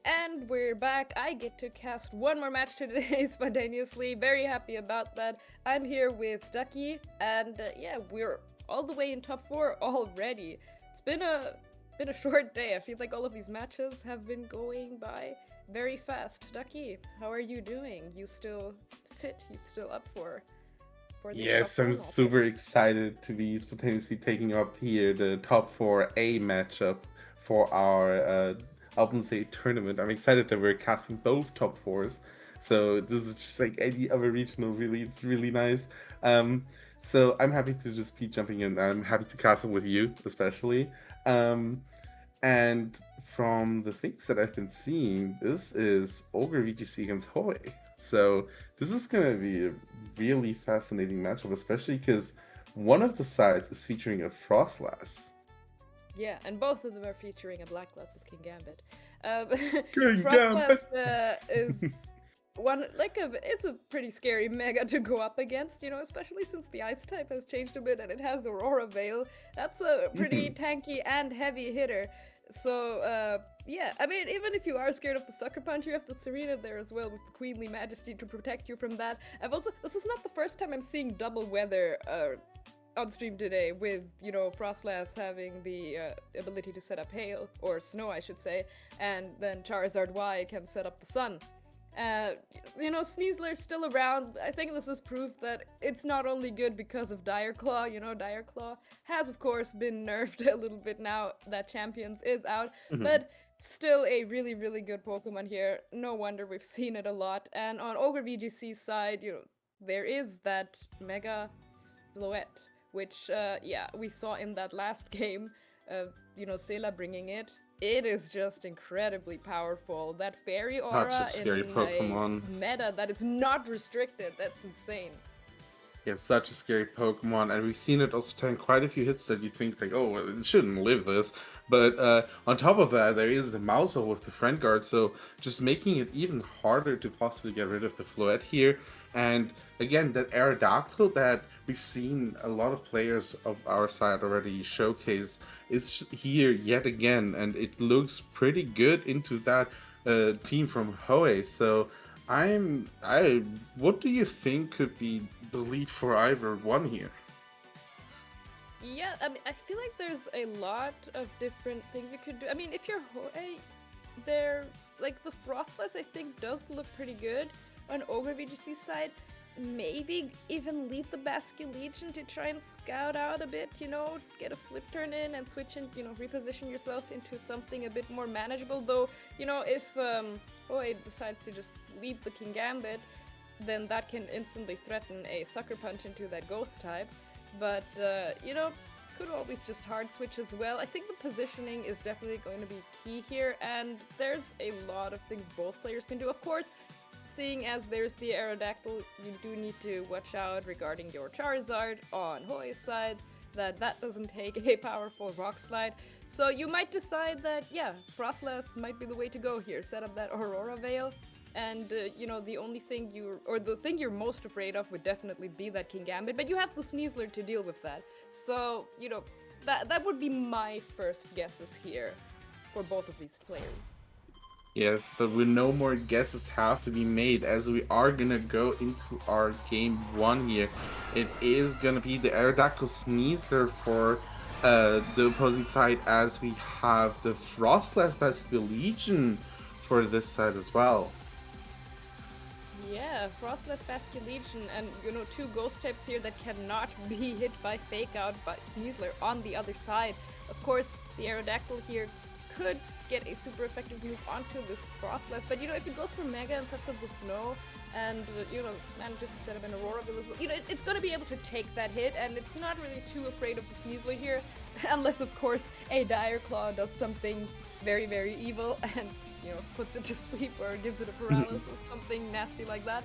And we're back. I get to cast one more match today spontaneously. Very happy about that. I'm here with Duckii, and yeah, we're all the way in top four already. It's been a short day. I feel like all of these matches have been going by very fast. Duckii, how are you doing? You still fit? You still up for these top Yes, four I'm super matches? excited to be spontaneously taking up here the top 4A matchup for our Alpensee tournament. I'm excited that we're casting both top fours. So this is just like any other regional, really. It's really nice. Um, so I'm happy to just be jumping in. I'm happy to cast them with you, especially. Um, and from the things that I've been seeing, this is Ogrevgc against Hoej. So this is going to be a really fascinating matchup, especially because one of the sides is featuring a Frostlass. Yeah, and both of them are featuring a Black Glasses King Gambit. Good gambit! Frostlass is one like it's a pretty scary mega to go up against, especially since the ice type has changed a bit and it has Aurora Veil. That's a pretty tanky and heavy hitter. So yeah, I mean, even if you are scared of the Sucker Punch, you have the Serena there as well with the Queenly Majesty to protect you from that. This is not the first time I'm seeing double weather on stream today with, Frostlass having the ability to set up hail, or snow, I should say, and then Charizard Y can set up the sun. Uh, Sneasler's still around. I think this is proof that it's not only good because of Dire Claw. Dire Claw has, of course, been nerfed a little bit now that Champions is out, but still a really, really good Pokemon here. No wonder we've seen it a lot. And on Ogre VGC's side, there is that Mega Bloet, which, yeah, we saw in that last game, Sela bringing it. It is just incredibly powerful. That fairy Such a aura scary in a Pokemon. meta that is not restricted, that's insane. Yeah, it's such a scary Pokemon, and we've seen it also take quite a few hits that you think like, oh, well, it shouldn't live this. But on top of that, there is the Mousehole with the Friend Guard, so just making it even harder to possibly get rid of the Floette here. And again, that Aerodactyl that we've seen a lot of players of our side already showcase is here yet again, and it looks pretty good into that team from Hoei. So I what do you think could be the lead for either one here? Yeah, I mean, I feel like there's a lot of different things you could do. I mean, if you're Hoei, they're like the Frostless, I think, does look pretty good on Ogre VGC's side. Maybe even lead the Basculegion to try and scout out a bit, get a flip turn in and switch and, reposition yourself into something a bit more manageable. Though, if Hoei decides to just lead the King Gambit, then that can instantly threaten a Sucker Punch into that Ghost type. But, could always just hard switch as well. I think the positioning is definitely going to be key here, and there's a lot of things both players can do. Of course, seeing as there's the Aerodactyl, you do need to watch out regarding your Charizard on Hoy's side, that doesn't take a powerful Rock Slide. So you might decide that, yeah, Frostlass might be the way to go here. Set up that Aurora Veil, and the only thing the thing you're most afraid of would definitely be that King Gambit, but you have the Sneasler to deal with that. So, that would be my first guesses here for both of these players. Yes, but we no more guesses have to be made as we are gonna go into our game one here. It is gonna be the Aerodactyl Sneasler for the opposing side, as we have the Frostless Basculegion for this side as well. Yeah, Frostless Basculegion, and two ghost types here that cannot be hit by Fake Out by Sneasler on the other side. Of course, the Aerodactyl here could get a super effective move onto this Frostless, but if it goes for Mega and sets up the Snow, and manages to set up an Aurora Bill as well, it's going to be able to take that hit, and it's not really too afraid of the Sneasler here, unless of course a Dire Claw does something very, very evil and puts it to sleep or gives it a paralysis, something nasty like that.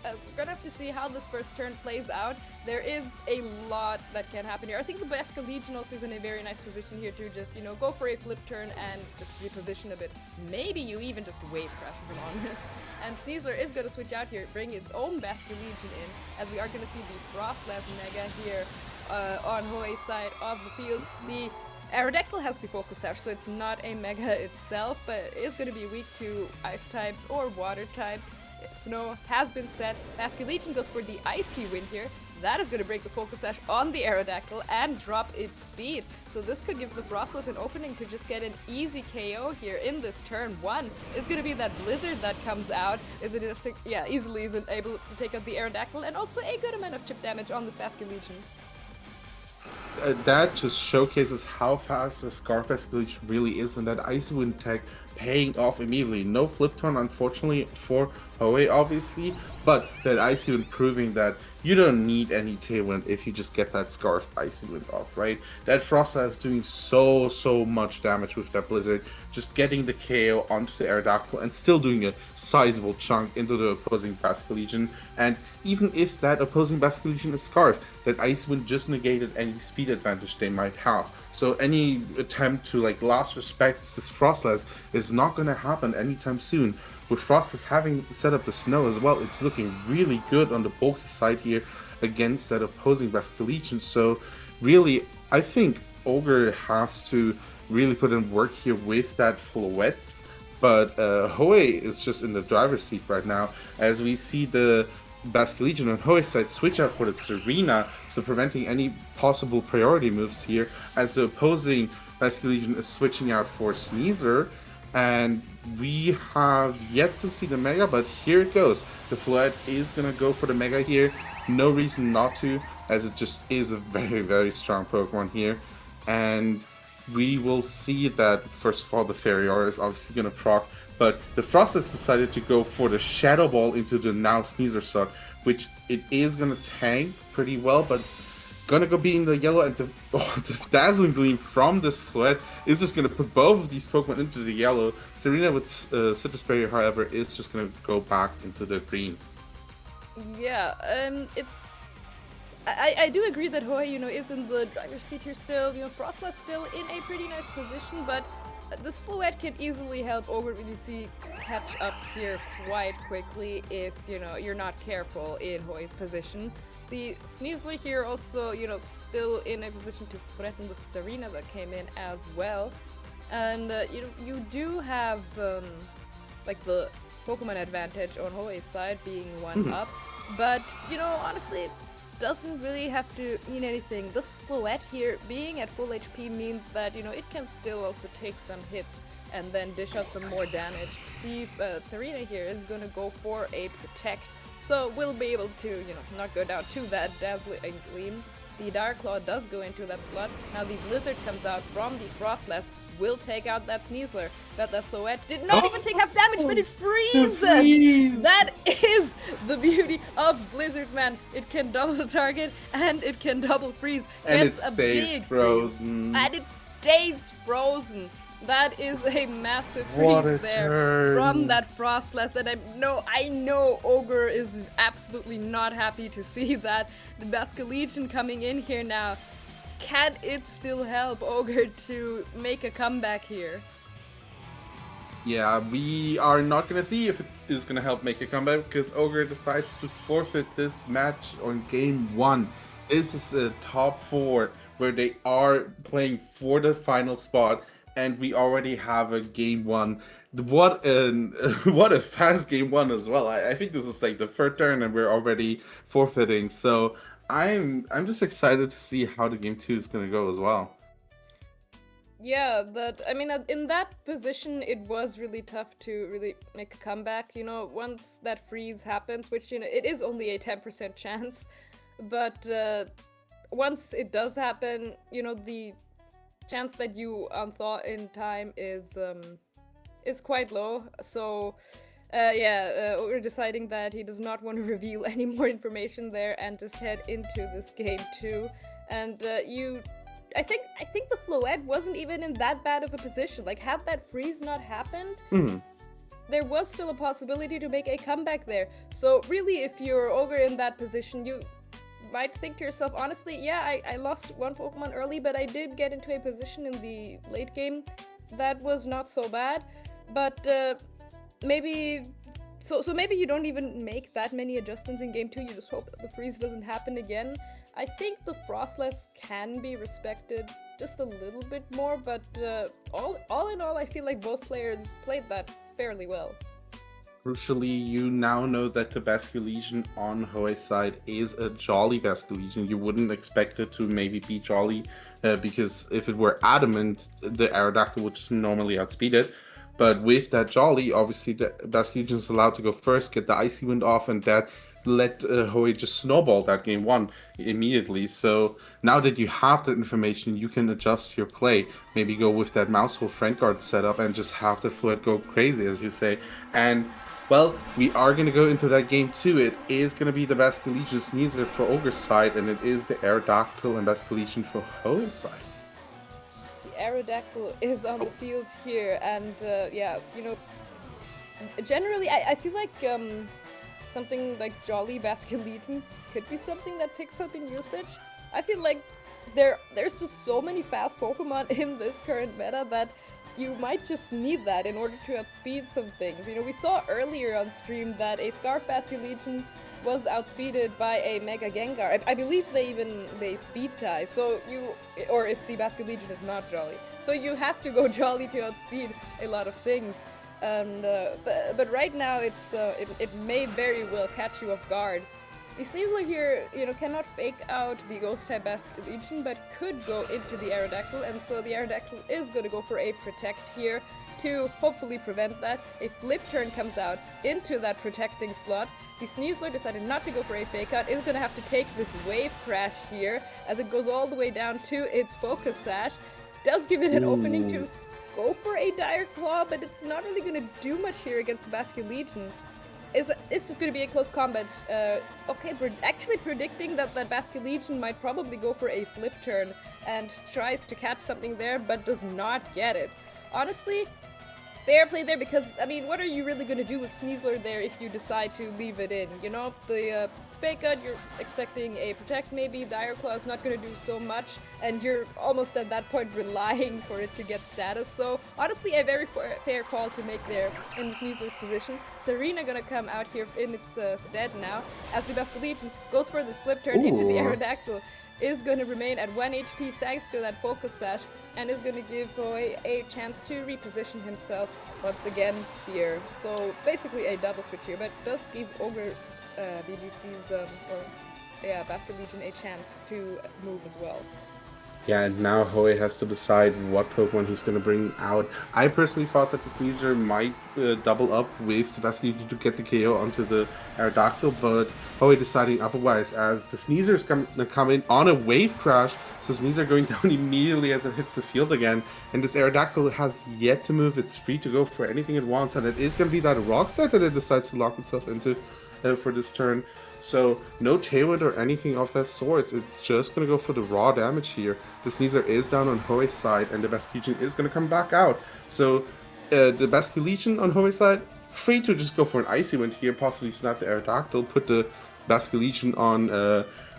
We're gonna have to see how this first turn plays out. There is a lot that can happen here. I think the Basculegion also is in a very nice position here to just, go for a flip turn and just reposition a bit. Maybe you even just wave crash from on this. And Sneasler is gonna switch out here, bring its own Basculegion in, as we are gonna see the Frostless Mega here on Hoei's side of the field. The Aerodactyl has the Focus Sash, so it's not a Mega itself, but it is going to be weak to Ice types or Water types. Snow has been set. Basculegion goes for the Icy Wind here. That is going to break the Focus Sash on the Aerodactyl and drop its speed. So this could give the Frostless an opening to just get an easy KO here in this turn 1. It's going to be that Blizzard that comes out. Easily isn't able to take out the Aerodactyl, and also a good amount of chip damage on this Basculegion. That just showcases how fast the Scarf Basculegion really is, and that Icy Wind tech paying off immediately. No flip turn, unfortunately, for Hoej, obviously, but that Icy Wind proving that you don't need any Tailwind if you just get that Scarf Icy Wind off, right? That Frostlass is doing so much damage with that Blizzard, just getting the KO onto the Aerodactyl and still doing a sizable chunk into the opposing Basculegion. And even if that opposing Basculegion is Scarf, that Ice Wind just negated any speed advantage they might have. So any attempt to like last respects this Frostlass is not going to happen anytime soon. With Frostless having set up the snow as well, it's looking really good on the bulky side here against that opposing Basculegion. So really, I think Ogre has to really put in work here with that Floette. But Hoej is just in the driver's seat right now, as we see the Basculegion on Hoej's side switch out for the Serena, so preventing any possible priority moves here, as the opposing Basculegion is switching out for Sneasler. And we have yet to see the Mega, but here it goes. The Floette is going to go for the Mega here. No reason not to, as it just is a very strong Pokemon here. And we will see that, first of all, the Fairy Aura is obviously going to proc, but the Frostless decided to go for the Shadow Ball into the now Sneasler slot, which it is going to tank pretty well, but gonna go be in the yellow, and the Dazzling Gleam from this Floette is just gonna put both of these Pokemon into the yellow. Serena with Citrus Berry, however, is just gonna go back into the green. Yeah, I do agree that Hoej, is in the driver's seat here still. Frostlass still in a pretty nice position, but this Floette can easily help Ogrevgc catch up here quite quickly if, you're not careful in Hoej's position. The Sneasler here also, still in a position to threaten the Serena that came in as well. And, you do have, like, the Pokemon advantage on Hoej's side being one up. But, honestly, it doesn't really have to mean anything. This Floette here being at full HP means that, it can still also take some hits and then dish out some more damage. The Serena here is going to go for a Protect. So we'll be able to, not go down to that Dazzling Gleam. The Dark Claw does go into that slot. Now the Blizzard comes out from the Frostlass, will take out that Sneasler. But the Floette did not even take half damage, but it freezes! That is the beauty of Blizzard, man. It can double target and it can double freeze. And it stays frozen. And it stays frozen. That is a massive freeze there from that Frostlass, and I know Ogre is absolutely not happy to see that. The Basculegion coming in here now. Can it still help Ogre to make a comeback here? Yeah, we are not going to see if it is going to help make a comeback, because Ogre decides to forfeit this match on game 1. This is a top 4 where they are playing for the final spot. And we already have a game 1. What a fast game 1 as well. I think this is like the third turn and we're already forfeiting. So I'm just excited to see how the game 2 is gonna go as well. Yeah, in that position, it was really tough to really make a comeback. Once that freeze happens, which it is only a 10% chance, but once it does happen, the chance that you unthaw in time is quite low. So we're deciding that he does not want to reveal any more information there and just head into this game 2. And I think the Floette wasn't even in that bad of a position. Like, had that freeze not happened, there was still a possibility to make a comeback there. So really, if you're over in that position, you might think to yourself, honestly, yeah, I lost one Pokemon early, but I did get into a position in the late game that was not so bad. But maybe you don't even make that many adjustments in game 2. You just hope that the freeze doesn't happen again. I think the Frostless can be respected just a little bit more, but all in all, I feel like both players played that fairly well. Crucially, you now know that the Basque Legion on Hoej's side is a Jolly Basque Legion. You wouldn't expect it to maybe be Jolly, because if it were Adamant, the Aerodactyl would just normally outspeed it. But with that Jolly, obviously the Basque Legion is allowed to go first, get the Icy Wind off, and that let Hoej just snowball that game one immediately. So now that you have that information, you can adjust your play. Maybe go with that Mousehole Friend Guard setup and just have the Fluid go crazy, as you say. And well, we are going to go into that game too. It is going to be the Basque Legion Sneasler for Ogre's side, and it is the Aerodactyl and Basque Legion for Hoej's side. The Aerodactyl is on the field here, and yeah, generally, I feel like something like Jolly Basque Legion could be something that picks up in usage. I feel like there's just so many fast Pokemon in this current meta that you might just need that in order to outspeed some things. We saw earlier on stream that a Scarf Basque Legion was outspeeded by a Mega Gengar. I believe they speed tie, so or if the Basque Legion is not Jolly. So you have to go Jolly to outspeed a lot of things. And but right now it may very well catch you off guard. The Sneasler here, cannot fake out the Ghost-type Basque Legion, but could go into the Aerodactyl, and so the Aerodactyl is going to go for a Protect here to hopefully prevent that. A Flip Turn comes out into that protecting slot. The Sneasler decided not to go for a Fake Out, is going to have to take this Wave Crash here, as it goes all the way down to its Focus Sash. Does give it an opening to go for a Dire Claw, but it's not really going to do much here against the Basque Legion. It's just going to be a close combat. Okay, we're actually predicting that Basque Legion might probably go for a Flip Turn and tries to catch something there, but does not get it. Honestly, fair play there, because, I mean, what are you really going to do with Sneasler there if you decide to leave it in? The Fake Out, you're expecting a Protect maybe, Dire Claw is not going to do so much, and you're almost at that point relying for it to get status. So, honestly, a very fair call to make there in Sneasler's position. Serena gonna come out here in its stead now, as the Basque Legion goes for this Flip Turn into the Aerodactyl. Is going to remain at 1 HP thanks to that Focus Sash, and is going to give Hoej a chance to reposition himself once again here. So basically a double switch here, but does give Ogrevgc's Basque Legion a chance to move as well. Yeah, and now Hoej has to decide what Pokemon he's going to bring out. I personally thought that the Sneasler might double up with the Basque Legion to get the KO onto the Aerodactyl, but Hoej deciding otherwise, as the Sneasler is going to come in on a Wave Crash, so Sneasler going down immediately as it hits the field again, and this Aerodactyl has yet to move. It's free to go for anything it wants, and it is going to be that Rock Slide that it decides to lock itself into for this turn. So no Tailwind or anything of that sort. It's just going to go for the raw damage here. The Sneasler is down on Hoej's side, and the Basque Legion is going to come back out. So the Basque Legion on Hoej's side, free to just go for an Icy Wind here, possibly snap the Aerodactyl, put the Basque Legion on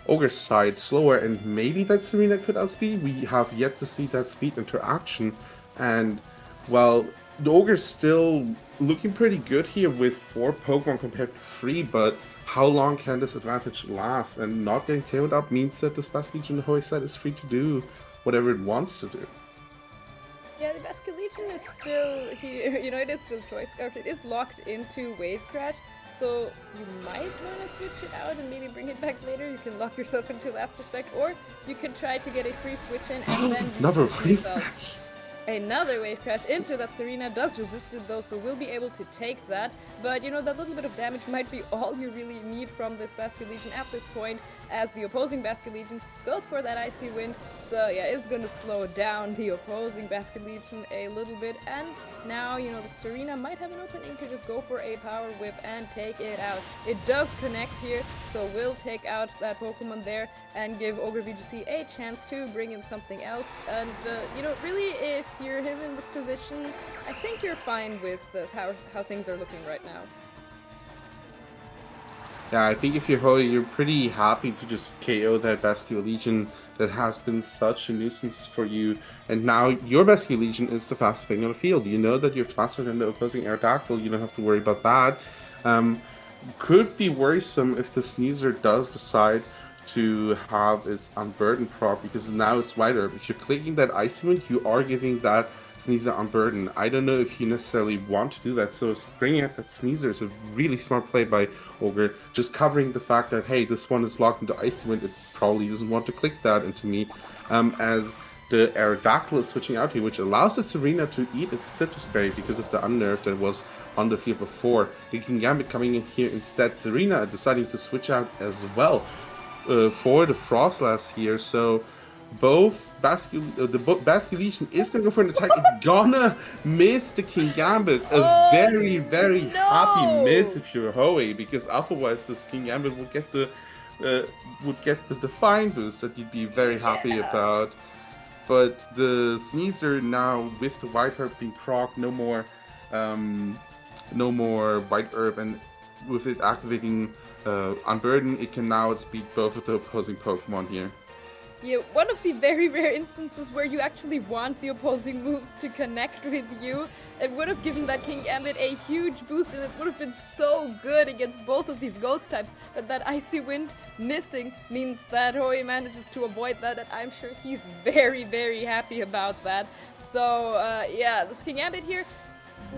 Ogre's side slower, and maybe that Serena could outspeed. We have yet to see that speed interaction. And, well, the Ogre's still looking pretty good here with 4 Pokemon compared to 3, but how long can this advantage last? And not getting tailed up means that the Basque Legion on Hoej's side is free to do whatever it wants to do. Yeah, the Basque Legion is still here, it is still Choice Scarf. It is locked into Wave Crash, so you might want to switch it out and maybe bring it back later. You can lock yourself into Last Respect, or you can try to get a free switch in and then another Wave yourself. Crash. Another Wave Crash into that Serena does resist it though, so we'll be able to take that. But that little bit of damage might be all you really need from this Basque Legion at this point, as the opposing Basque Legion goes for that Icy Wind. So yeah, it's going to slow down the opposing Basque Legion a little bit. And now, the Serena might have an opening to just go for a Power Whip and take it out. It does connect here, so we'll take out that Pokemon there and give Ogrevgc a chance to bring in something else. And, really, if you're him in this position, I think you're fine with how things are looking right now. Yeah, I think if you're Hoej, you're pretty happy to just KO that Basque Legion that has been such a nuisance for you. And now your Basque Legion is the fastest thing on the field. You know that you're faster than the opposing Aerodactyl. You don't have to worry about that. Could be worrisome if the Sneasler does decide to have its unburdened proc because now it's white herb. If you're clicking that Icy Wind, you are giving that Sneasel unburden. I don't know if you necessarily want to do that, so bringing out that Sneasel is a really smart play by Ogre, just covering the fact that, hey, this one is locked into Icy Wind, it probably doesn't want to click that into me, as the Aerodactyl is switching out here, which allows the Serena to eat its Citrus Berry because of the unnerve that was on the field before. The Kingambit coming in here instead. Serena deciding to switch out as well for the Frostlass here. So both Basculation is going to go for an attack. It's gonna miss the Kingambit. A very, very happy miss if you're Hoej, because otherwise this Kingambit would get the Define boost that you'd be very happy about. But the Sneasel now with the White Herb being proc, no more White Herb, and with it activating Unburden, it can now outspeed both of the opposing Pokemon here. Yeah, one of the very rare instances where you actually want the opposing moves to connect with you. It would have given that Kingambit a huge boost, and it would have been so good against both of these ghost types. But that Icy Wind missing means that Hoej manages to avoid that, and I'm sure he's very, very happy about that. So, yeah, this Kingambit here,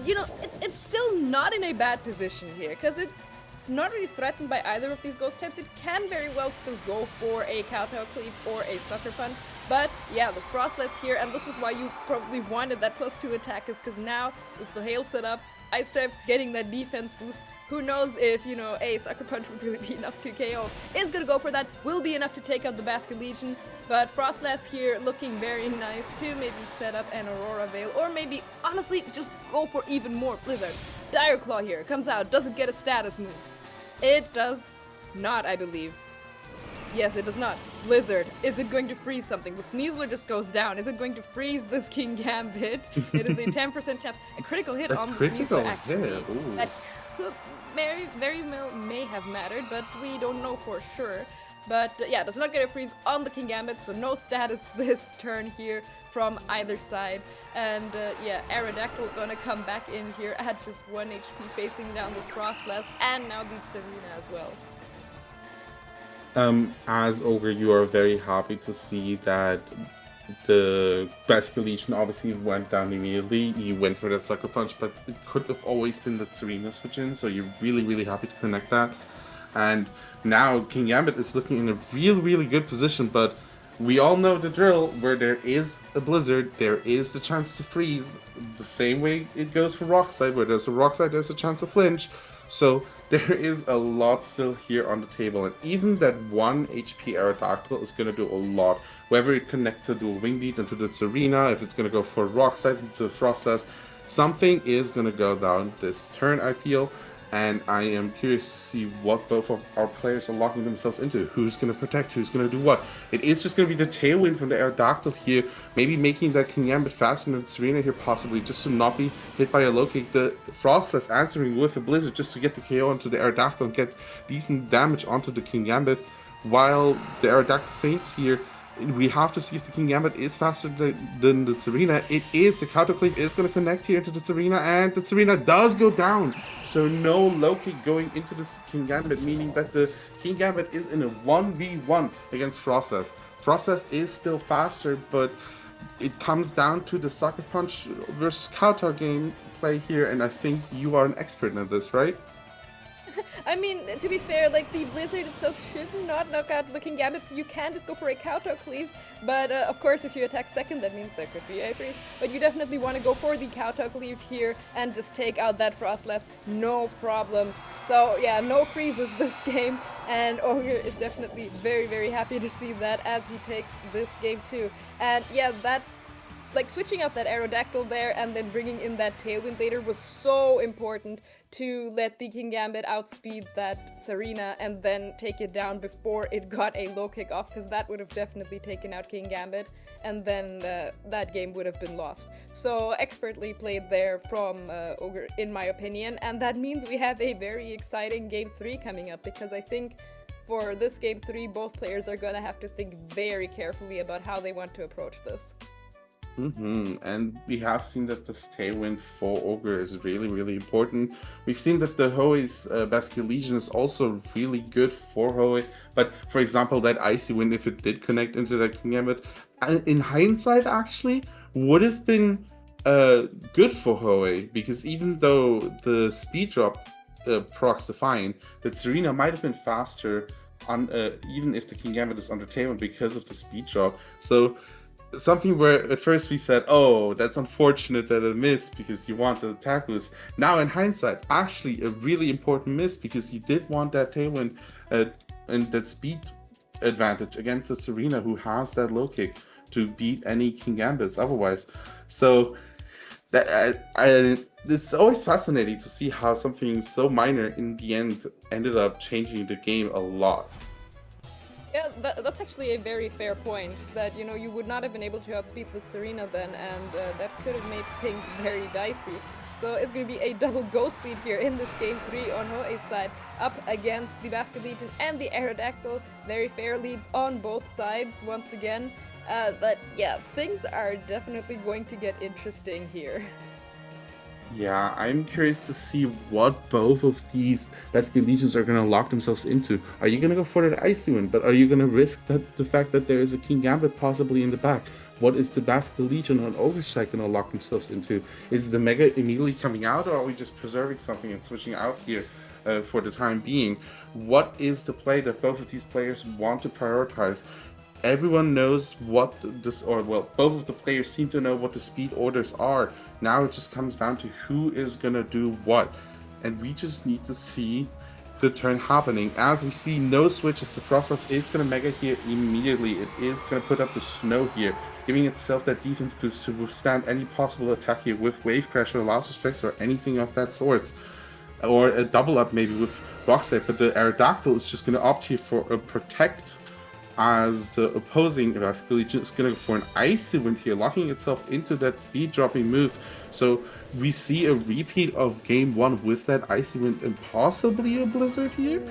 you know, it's still not in a bad position here, because it's not really threatened by either of these ghost types. It can very well still go for a Kowtow Cleave or a Sucker Punch. But yeah, this Frostlass here, and this is why you probably wanted that +2 attack, is because now with the Hail set up, Ice types getting that defense boost. Who knows if, you know, a Sucker Punch would really be enough to KO. Is gonna go for that, will be enough to take out the Basculation. But Frostlass here looking very nice to maybe set up an Aurora Veil, or maybe, honestly, just go for even more Blizzards. Dire Claw here comes out, doesn't get a status move. It does not, I believe. Yes, it does not. Blizzard. Is it going to freeze something? The Sneasler just goes down. Is it going to freeze this Kingambit? It is a 10% chance. A critical hit on the Sneasler, actually. That could very well may have mattered, but we don't know for sure. But yeah, does not get a freeze on the Kingambit, so no status this turn here from either side. And yeah, Aerodactyl gonna come back in here at just 1 HP, facing down this Frostlass, and now the Serena as well. As Ogre, you are very happy to see that the Basculation obviously went down immediately. You went for that Sucker Punch, but it could have always been the Serena switch in, so you're really, really happy to connect that. And now Kingambit is looking in a really good position, but we all know the drill. Where there is a Blizzard, there is the chance to freeze. The same way it goes for Rock Slide. Where there's a Rock Slide, there's a chance of flinch. So there is a lot still here on the table, and even that 1 HP Aerodactyl is going to do a lot. Whether it connects a dual Wing Beat into the Serena, if it's going to go for Rock Slide into the Frostlass, something is going to go down this turn, I feel. And I am curious to see what both of our players are locking themselves into. Who's going to protect, who's going to do what. It is just going to be the Tailwind from the Aerodactyl here, maybe making that Kingambit faster than Serena here possibly, just to not be hit by a low kick. The Frostlass answering with a Blizzard just to get the KO onto the Aerodactyl and get decent damage onto the Kingambit, while the Aerodactyl faints here. We have to see if the Kingambit is faster than the Serena. It is. The Kowtow Cleave is going to connect here to the Serena, and the Serena does go down. So no low kick going into this Kingambit, meaning that the Kingambit is in a 1v1 against Frostlass. Frostlass is still faster, but it comes down to the Sucker Punch versus Kowtow game play here, and I think you are an expert in this, right? I mean, to be fair, like, the Blizzard itself should not knock out the Kingambit, so you can just go for a Kowtow Cleave. But, of course, if you attack second, that means there could be a freeze. But you definitely want to go for the Kowtow Cleave here and just take out that Frostlass, no problem. So, yeah, no freezes this game, and Ogre is definitely very happy to see that as he takes this game too. And, yeah, that... like, switching out that Aerodactyl there and then bringing in that Tailwind later was so important to let the Kingambit outspeed that Serena and then take it down before it got a low kick off, because that would have definitely taken out Kingambit, and then that game would have been lost. So expertly played there from Ogre, in my opinion, and that means we have a very exciting Game 3 coming up, because I think for this Game 3, both players are going to have to think very carefully about how they want to approach this. And we have seen that this tailwind for Ogre is really, really important. We've seen that the Hoei's Basque Legion is also really good for Hoei. But for example, that Icy Wind, if it did connect into that King Gambit, in hindsight, actually, would have been good for Hoei. Because even though the speed drop procs Define, that Serena might have been faster on even if the King Gambit is under tailwind because of the speed drop. So something where at first we said, oh, that's unfortunate that it missed because you want the attack boost. Now in hindsight, actually a really important miss because you did want that tailwind and that speed advantage against the Serena who has that low kick to beat any King Gambits otherwise. So that it's always fascinating to see how something so minor in the end ended up changing the game a lot. Yeah, that's actually a very fair point, that, you know, you would not have been able to outspeed the Serena then, and that could have made things very dicey. So it's going to be a double ghost lead here in this game 3 on Hoei's side, up against the Basket Legion and the Aerodactyl. Very fair leads on both sides once again. But yeah, things are definitely going to get interesting here. Yeah, I'm curious to see what both of these Basque Legions are going to lock themselves into. Are you going to go for that Icy Wind, but are you going to risk the fact that there is a King Gambit possibly in the back? What is the Basque Legion on Ogre's side going to lock themselves into? Is the Mega immediately coming out, or are we just preserving something and switching out here for the time being? What is the play that both of these players want to prioritize? Everyone knows what this, or well, both of the players seem to know what the speed orders are. Now it just comes down to who is gonna do what, and we just need to see the turn happening. As we see no switches, the Frostlass is gonna Mega here immediately. It is gonna put up the snow here, giving itself that defense boost to withstand any possible attack here with Wave Crash or Last Respects or anything of that sort. Or a double up maybe with Rock Slide, but the Aerodactyl is just gonna opt here for a Protect, as the opposing Basque Legion is going to go for an Icy Wind here, locking itself into that speed dropping move. So we see a repeat of game 1 with that Icy Wind and possibly a Blizzard here.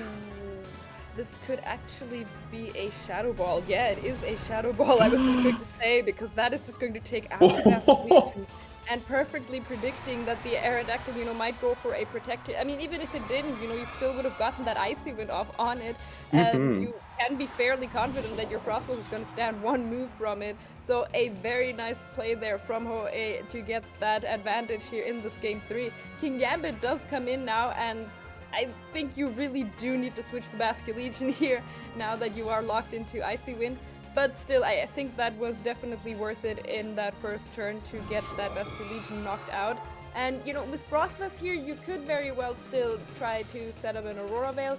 This could actually be a Shadow Ball. Yeah, it is a Shadow Ball, I was just going to say, because that is just going to take out the Basque Legion. And perfectly predicting that the Aerodactyl, you know, might go for a Protector. I mean, even if it didn't, you know, you still would have gotten that Icy Wind off on it. And you can be fairly confident that your Frostlass is going to stand one move from it. So a very nice play there from Hoei to get that advantage here in this game 3. King Gambit does come in now, and I think you really do need to switch the Basque Legion here now that you are locked into Icy Wind. But still, I think that was definitely worth it in that first turn to get that Basque Legion knocked out. And, you know, with Frostlass here, you could very well still try to set up an Aurora Veil.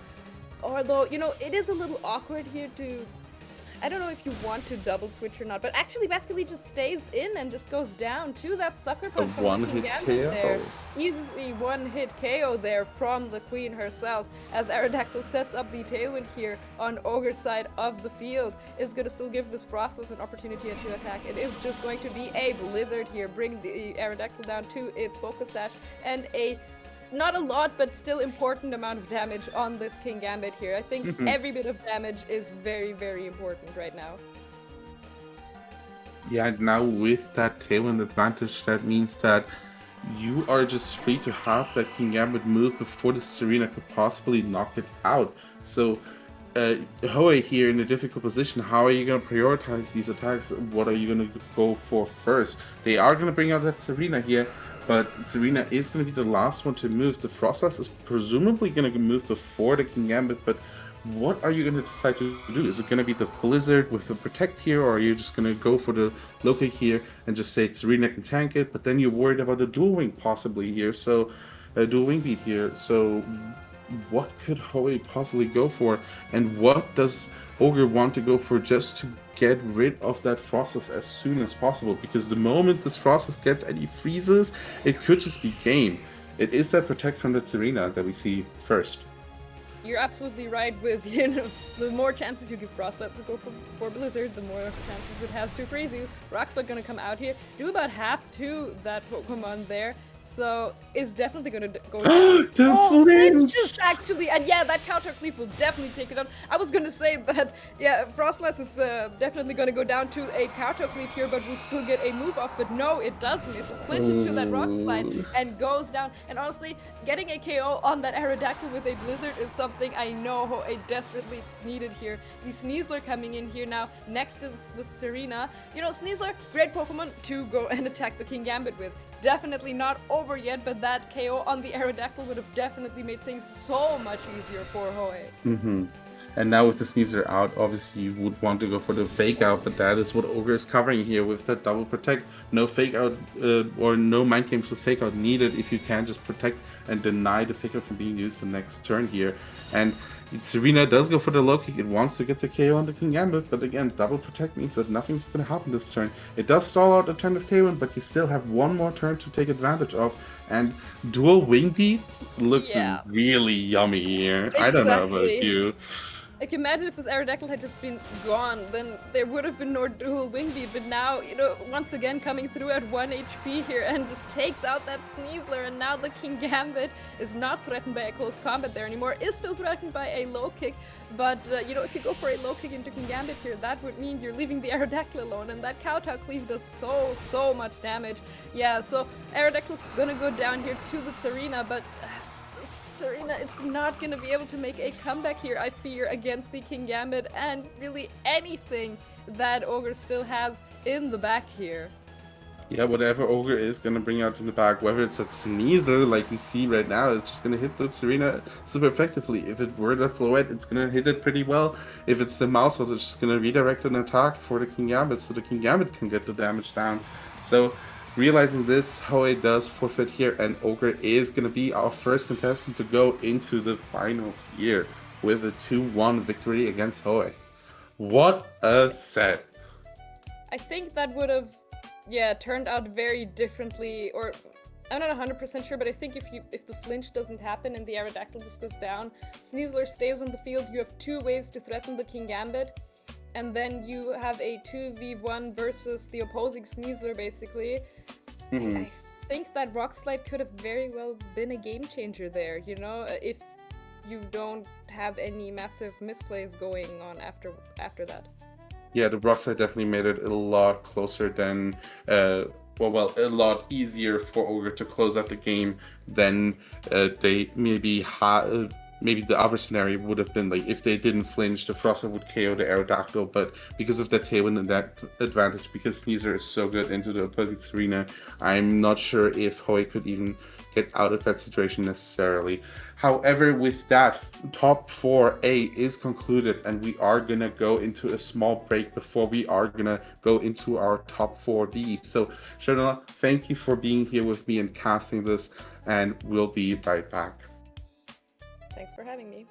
Although, you know, it is a little awkward here to... I don't know if you want to double switch or not, but actually Basque Legion stays in and just goes down to that Sucker Punch from the King Gambit there. Easy one-hit KO there from the Queen herself, as Aerodactyl sets up the Tailwind here on Ogre's side of the field. Is going to still give this Frostless an opportunity to attack. It is just going to be a Blizzard here, bring the Aerodactyl down to its Focus Sash, and a not a lot, but still important amount of damage on this King Gambit here. I think every bit of damage is very, very important right now. Yeah, and now with that Tailwind advantage, that means that you are just free to have that King Gambit move before the Serena could possibly knock it out. So Hoei here in a difficult position. How are you going to prioritize these attacks? What are you going to go for first? They are going to bring out that Serena here, but Serena is going to be the last one to move. The Frostlass is presumably going to move before the King Gambit, but what are you going to decide to do? Is it going to be the Blizzard with the Protect here, or are you just going to go for the Loki here and just say Serena can tank it, but then you're worried about the Dual Wing possibly here, so Dual Wing beat here, so what could Hoei possibly go for, and what does Ogre want to go for just to get rid of that Frostless as soon as possible? Because the moment this Frostless gets any freezes, it could just be game. It is that Protect from the Serena that we see first. You're absolutely right with, you know, the more chances you give Frostlet to go for Blizzard, the more chances it has to freeze you. Rock's not gonna come out here, do about half to that Pokemon there, So is definitely gonna go down. The Oh, flinch! flinches actually, and yeah, that counter cleave will definitely take it down. I was gonna say that, yeah, Frostlass is definitely gonna go down to a counter cleave here, but will still get a move off. But no, it doesn't. It just flinches to that rock slide Ooh. and goes down. And honestly, getting a KO on that Aerodactyl with a Blizzard is something I know Hoej desperately needed here. The Sneasler coming in here now next to the Serena. You know, Sneasler, great Pokemon to go and attack the King Gambit with. Definitely not over yet, but that KO on the Aerodactyl would have definitely made things so much easier for Hoej. Mm-hmm. And now with the Sneasler out, obviously you would want to go for the fake out, but that is what Ogre is covering here with that double protect. No fake out or no mind games with fake out needed if you can just protect and deny the fake out from being used the next turn here. And Serena does go for the low kick. It wants to get the KO on the King Gambit, but again, double protect means that nothing's going to happen this turn. It does stall out a turn of KO, but you still have one more turn to take advantage of. And dual wing beats looks really yummy here. Exactly. I don't know about you. Like, imagine if this Aerodactyl had just been gone, then there would have been no dual wing beat, but now, you know, once again coming through at 1 HP here and just takes out that Sneasler, and now the King Gambit is not threatened by a close combat there anymore, is still threatened by a low kick, but, you know, if you go for a low kick into King Gambit here, that would mean you're leaving the Aerodactyl alone, and that Kowtow Cleave does so much damage. Yeah, so Aerodactyl gonna go down here to the Serena, but Serena, it's not going to be able to make a comeback here, I fear, against the King Gambit and really anything that Ogre still has in the back here. Yeah, whatever Ogre is going to bring out in the back, whether it's a Sneasler like we see right now, it's just going to hit the Serena super effectively. If it were the Floette, it's going to hit it pretty well. If it's the Maushold, it's just going to redirect an attack for the King Gambit so the King Gambit can get the damage down. So realizing this, Hoej does forfeit here, and Ogre is going to be our first contestant to go into the finals here with a 2-1 victory against Hoej. What a set! I think that would have, turned out very differently, or I'm not 100% sure, but I think if the flinch doesn't happen and the Aerodactyl just goes down, Sneasler stays on the field, you have two ways to threaten the King Gambit. And then you have a 2v1 versus the opposing Sneasler, basically. I think that Rock Slide could have very well been a game changer there, you know, if you don't have any massive misplays going on after that. Yeah, the Rock Slide definitely made it a lot closer than, a lot easier for Ogre to close out the game than they maybe had. Maybe the other scenario would have been like if they didn't flinch, the Frostlass would KO the Aerodactyl, but because of that tailwind and that advantage, because Sneasler is so good into the opposing Serena, I'm not sure if Hoej could even get out of that situation necessarily. However, with that, top 4A is concluded, and we are gonna go into a small break before we are gonna go into our top 4B. So, Shonatron, thank you for being here with me and casting this, and we'll be right back. Thanks for having me.